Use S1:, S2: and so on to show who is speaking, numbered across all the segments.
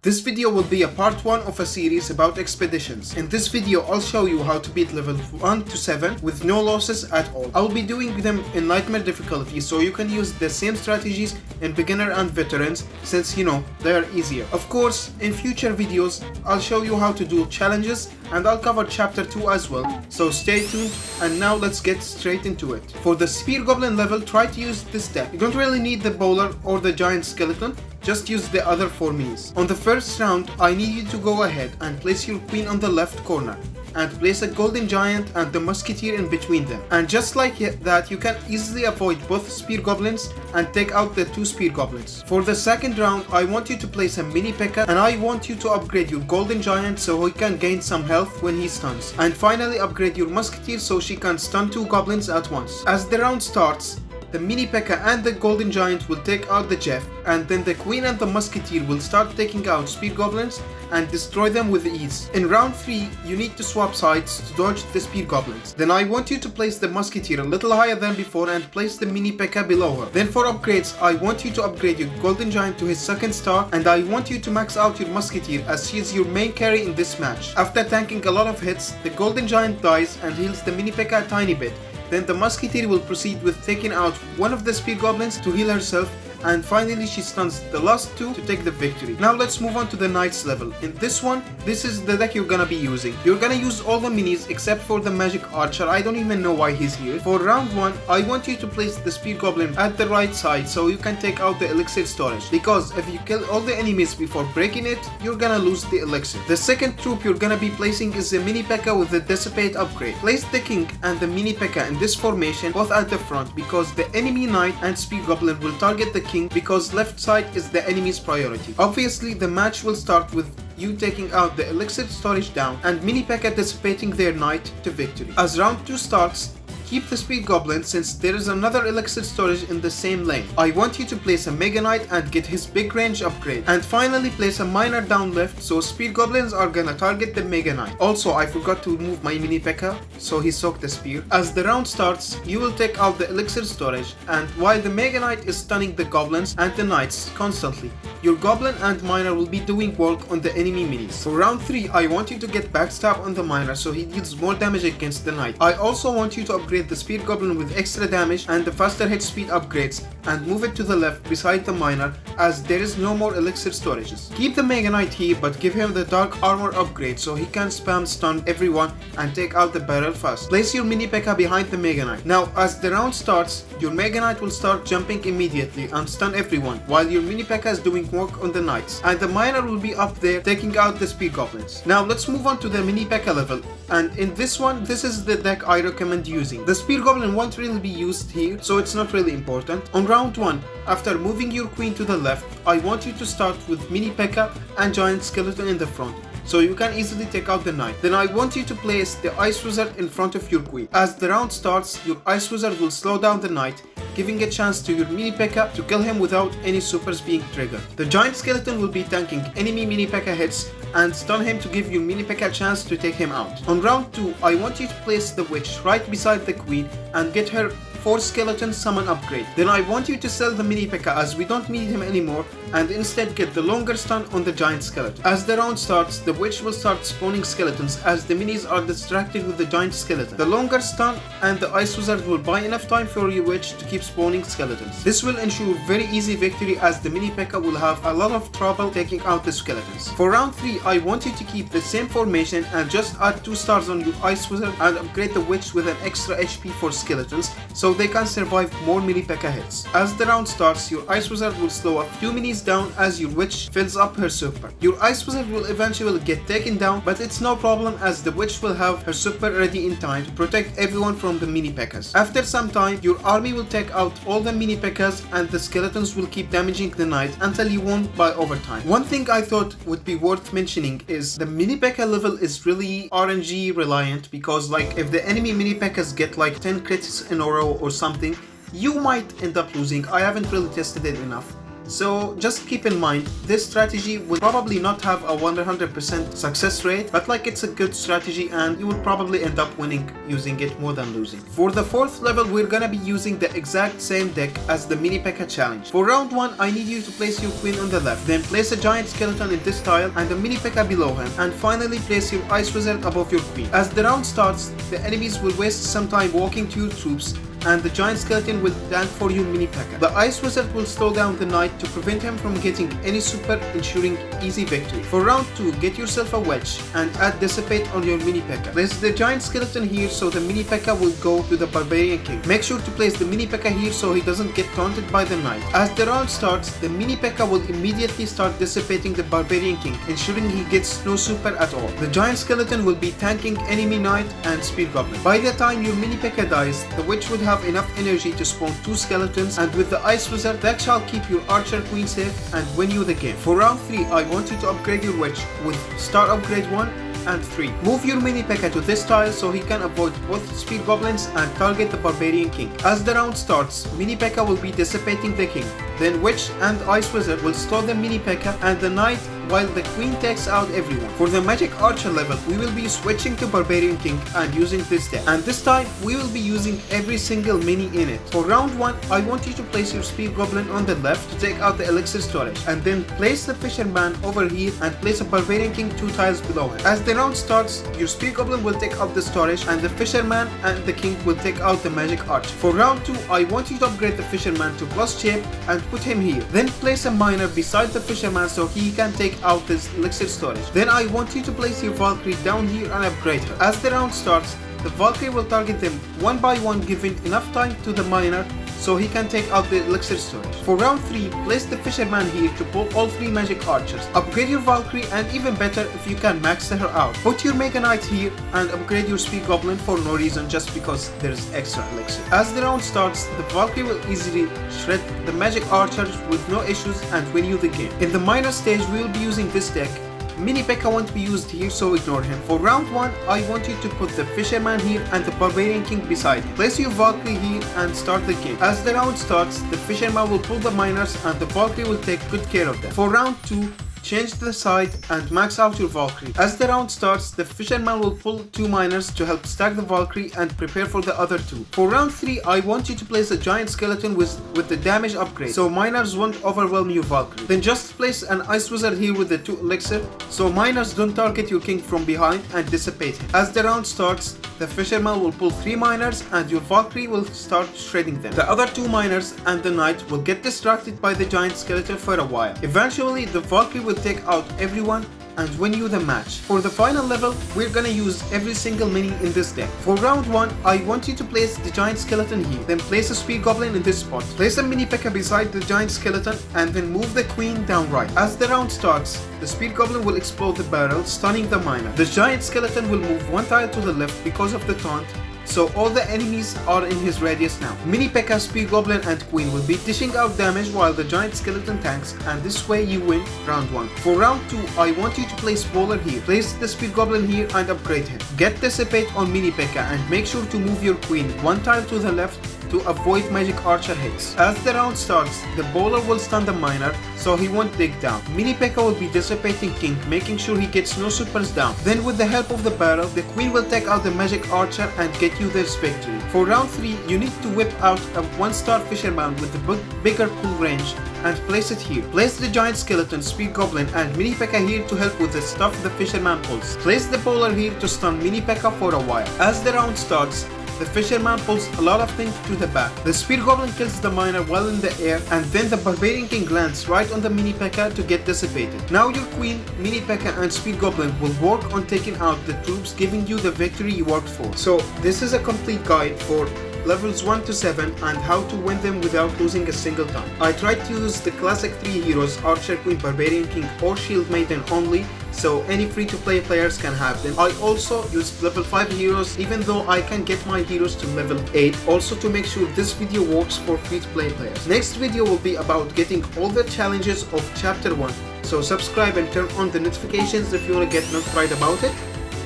S1: This video will be a part 1 of a series about expeditions. In this video, I'll show you how to beat level 1 to 7 with no losses at all. I'll be doing them in nightmare difficulty, so you can use the same strategies in beginner and veterans since they are easier. Of course, in future videos, I'll show you how to do challenges and I'll cover chapter 2 as well, so stay tuned. And now let's get straight into it. For the spear goblin level, try to use this deck. You don't really need the bowler or the giant skeleton, just use the other 4 minis. On the first round, I need you to go ahead and place your queen on the left corner and place a golden giant and the musketeer in between them. And just like that, you can easily avoid both spear goblins and take out the 2 spear goblins. For the second round, I want you to place a mini P.E.K.K.A. and I want you to upgrade your golden giant so he can gain some health when he stuns. And finally upgrade your musketeer so she can stun 2 goblins at once. As the round starts, the mini P.E.K.K.A. and the golden giant will take out the Jeff, and then the queen and the musketeer will start taking out spear goblins and destroy them with ease. In round 3, you need to swap sides to dodge the spear goblins. Then I want you to place the musketeer a little higher than before and place the mini P.E.K.K.A. below her. Then for upgrades, I want you to upgrade your golden giant to his 2nd star, and I want you to max out your musketeer as she is your main carry in this match. After tanking a lot of hits, the golden giant dies and heals the mini P.E.K.K.A. a tiny bit. Then the musketeer will proceed with taking out one of the spear goblins to heal herself, and finally she stuns the last 2 to take the victory. Now let's move on to the knights level. In this one, this is the deck you're gonna be using. You're gonna use all the minis except for the magic archer. I don't even know why he's here. For round 1, I want you to place the spear goblin at the right side so you can take out the elixir storage, because if you kill all the enemies before breaking it, you're gonna lose the elixir. The second troop you're gonna be placing is the mini P.E.K.K.A. with the dissipate upgrade. Place the king and the mini P.E.K.K.A. in this formation both at the front, because the enemy knight and spear goblin will target the king because left side is the enemy's priority. Obviously, the match will start with you taking out the elixir storage down and mini P.E.K.K.A. dissipating their knight to victory. As round 2 starts, keep the spear goblin since there is another elixir storage in the same lane. I want you to place a mega knight and get his big range upgrade. And finally place a miner down left so spear goblins are gonna target the mega knight. Also, I forgot to move my mini P.E.K.K.A. so he soaked the spear. As the round starts, you will take out the elixir storage, and while the mega knight is stunning the goblins and the knights constantly, your goblin and miner will be doing work on the enemy minis. For round 3, I want you to get backstab on the miner so he deals more damage against the knight. I also want you to upgrade the spear goblin with extra damage and the faster hit speed upgrades and move it to the left beside the miner as there is no more elixir storages. Keep the mega knight here but give him the dark armor upgrade so he can spam stun everyone and take out the barrel fast. Place your mini P.E.K.K.A. behind the mega knight. Now as the round starts, your mega knight will start jumping immediately and stun everyone while your mini P.E.K.K.A. is doing work on the knights, and the miner will be up there taking out the spear goblins. Now let's move on to the mini P.E.K.K.A. level, and in this one, this is the deck I recommend using. The spear goblin won't really be used here, so it's not really important. On round 1, after moving your queen to the left, I want you to start with mini P.E.K.K.A. and giant skeleton in the front, so you can easily take out the knight. Then I want you to place the ice wizard in front of your queen. As the round starts, your ice wizard will slow down the knight, giving a chance to your mini P.E.K.K.A. to kill him without any supers being triggered. The giant skeleton will be tanking enemy mini P.E.K.K.A. hits and stun him to give your mini P.E.K.K.A. a chance to take him out. On round 2, I want you to place the witch right beside the queen and get her 4 skeleton summon upgrade. Then I want you to sell the mini P.E.K.K.A. as we don't need him anymore and instead get the longer stun on the giant skeleton. As the round starts, the witch will start spawning skeletons as the minis are distracted with the giant skeleton. The longer stun and the ice wizard will buy enough time for your witch to keep spawning skeletons. This will ensure very easy victory as the mini P.E.K.K.A. will have a lot of trouble taking out the skeletons. For round 3, I want you to keep the same formation and just add 2 stars on your ice wizard and upgrade the witch with an extra HP for skeletons so they can survive more mini P.E.K.K.A. hits. As the round starts, your ice wizard will slow a few minis down as your witch fills up her super. Your ice wizard will eventually get taken down, but it's no problem as the witch will have her super ready in time to protect everyone from the mini P.E.K.K.A.s. After some time, your army will take out all the mini P.E.K.K.A.s and the skeletons will keep damaging the knight until you won by overtime. One thing I thought would be worth mentioning is the mini P.E.K.K.A. level is really RNG reliant, because like if the enemy mini P.E.K.K.A.s get like 10 crits in a row or something, you might end up losing. I haven't really tested it enough. So just keep in mind, this strategy will probably not have a 100% success rate, but like it's a good strategy and you will probably end up winning using it more than losing. For the 4th level, we're gonna be using the exact same deck as the Mini P.E.K.K.A challenge. For round 1, I need you to place your queen on the left, then place a giant skeleton in this tile and a Mini P.E.K.K.A below him, and finally place your ice wizard above your queen. As the round starts, the enemies will waste some time walking to your troops, and the giant skeleton will tank for you Mini P.E.K.K.A. The ice wizard will slow down the knight to prevent him from getting any super, ensuring easy victory. For round 2, get yourself a wedge and add dissipate on your Mini P.E.K.K.A. Place the giant skeleton here so the Mini P.E.K.K.A will go to the barbarian king. Make sure to place the Mini P.E.K.K.A here so he doesn't get taunted by the knight. As the round starts, the Mini P.E.K.K.A will immediately start dissipating the barbarian king, ensuring he gets no super at all. The giant skeleton will be tanking enemy knight and speed goblin. By the time your Mini P.E.K.K.A dies, the witch would have enough energy to spawn 2 skeletons, and with the ice wizard that shall keep your archer queen safe and win you the game. For round 3, I want you to upgrade your witch with star upgrade 1 and 3. Move your Mini P.E.K.K.A to this tile so he can avoid both speed goblins and target the barbarian king. As the round starts, Mini P.E.K.K.A will be dissipating the king. Then witch and ice wizard will stall the Mini P.E.K.K.A and the knight while the queen takes out everyone. For the magic archer level, we will be switching to barbarian king and using this deck. And this time, we will be using every single mini in it. For round 1, I want you to place your speed goblin on the left to take out the elixir storage, and then place the fisherman over here and place a barbarian king 2 tiles below him. As the round starts, your speed goblin will take out the storage and the fisherman and the king will take out the magic archer. For round 2, I want you to upgrade the fisherman to plus shape and put him here. Then place a miner beside the fisherman so he can take out this elixir storage. Then I want you to place your Valkyrie down here and upgrade her. As the round starts, the Valkyrie will target them one by one, giving enough time to the miner so he can take out the elixir storage. For round 3, place the fisherman here to pull all 3 magic archers. Upgrade your Valkyrie, and even better if you can max her out. Put your Mega Knight here and upgrade your speed goblin for no reason, just because there's extra elixir. As the round starts, the Valkyrie will easily shred the magic archers with no issues and win you the game. In the minor stage, we will be using this deck. Mini P.E.K.K.A won't be used here, so ignore him. For round 1, I want you to put the fisherman here and the barbarian king beside him. Place your Valkyrie here and start the game. As the round starts, the fisherman will pull the miners and the Valkyrie will take good care of them. For round 2, change the side and max out your Valkyrie. As the round starts, the fisherman will pull 2 miners to help stack the Valkyrie and prepare for the other 2. For round 3, I want you to place a giant skeleton with the damage upgrade, so miners won't overwhelm your Valkyrie. Then just place an ice wizard here with the 2 elixir, so miners don't target your king from behind and dissipate him. As the round starts, the fisherman will pull 3 miners and your Valkyrie will start shredding them. The other 2 miners and the knight will get distracted by the giant skeleton for a while. Eventually, the Valkyrie will take out everyone and win you the match. For the final level, we're gonna use every single mini in this deck. For round 1, I want you to place the giant skeleton here, then place a speed goblin in this spot. Place a Mini P.E.K.K.A beside the giant skeleton and then move the queen down right. As the round starts, the speed goblin will explode the barrel, stunning the miner. The giant skeleton will move 1 tile to the left because of the taunt, so all the enemies are in his radius now. Mini P.E.K.K.A, speed goblin and queen will be dishing out damage while the giant skeleton tanks, and this way you win round 1. For round 2, I want you to place bowler here. Place the speed goblin here and upgrade him. Get dissipate on Mini P.E.K.K.A and make sure to move your queen 1 tile to the left to avoid magic archer hits. As the round starts, the bowler will stun the miner, so he won't dig down. Mini P.E.K.K.A will be dissipating king, making sure he gets no supers down. Then with the help of the barrel, the queen will take out the magic archer and get you this victory. For round 3, you need to whip out a 1-star fisherman with a bigger pull range and place it here. Place the giant skeleton, speed goblin and Mini P.E.K.K.A here to help with the stuff the fisherman pulls. Place the bowler here to stun Mini P.E.K.K.A for a while. As the round starts, the fisherman pulls a lot of things to the back. The speed goblin kills the miner while in the air, and then the barbarian king lands right on the Mini P.E.K.K.A to get dissipated. Now your queen, Mini P.E.K.K.A and speed goblin will work on taking out the troops, giving you the victory you worked for. So this is a complete guide for levels 1 to 7 and how to win them without losing a single time. I tried to use the classic 3 heroes, Archer, Queen, Barbarian King or Shield Maiden only, so any free-to-play players can have them. I also used level 5 heroes, even though I can get my heroes to level 8, also to make sure this video works for free-to-play players. Next video will be about getting all the challenges of chapter 1, so subscribe and turn on the notifications if you want to get notified about it.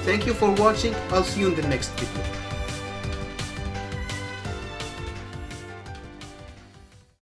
S1: Thank you for watching, I'll see you in the next video.